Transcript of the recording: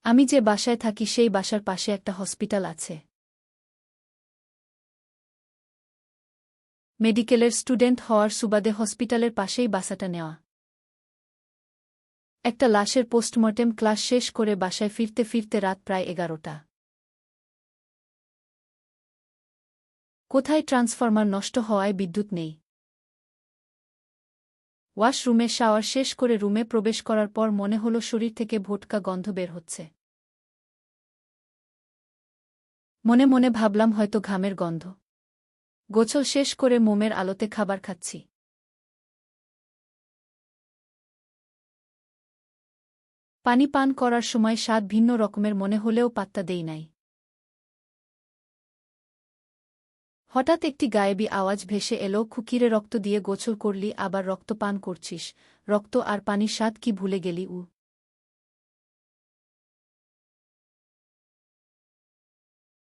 আমি যে বাসায় থাকি সেই বাসার পাশে একটা হসপিটাল আছে। মেডিকেলের স্টুডেন্ট হওয়ার সুবাদে হসপিটালের পাশেই বাসাটা নেওয়া। একটা লাশের পোস্টমর্টেম ক্লাস শেষ করে বাসায় ফিরতে ফিরতে রাত প্রায় 11টা। কোথায় ট্রান্সফরমার নষ্ট হওয়ায় বিদ্যুৎ নেই। ওয়াশরুমে শাওয়ার শেষ করে রুমে প্রবেশ করার পর মনে হলো শরীর থেকে ভোটকা গন্ধ বের হচ্ছে। মনে মনে ভাবলাম হয়তো ঘামের গন্ধ। গোছল শেষ করে মোমের আলোতে খাবার খাচ্ছি। পানি পান করার সময় স্বাদ ভিন্ন রকমের মনে হলেও পাত্তা দেই নাই। হঠাৎ একটি গায়েবী আওয়াজ ভেসে এলো, খুকিরে রক্ত দিয়ে গোছল করলি আবার রক্ত পান করছিস, রক্ত আর পানির স্বাদ কি ভুলে গেলি?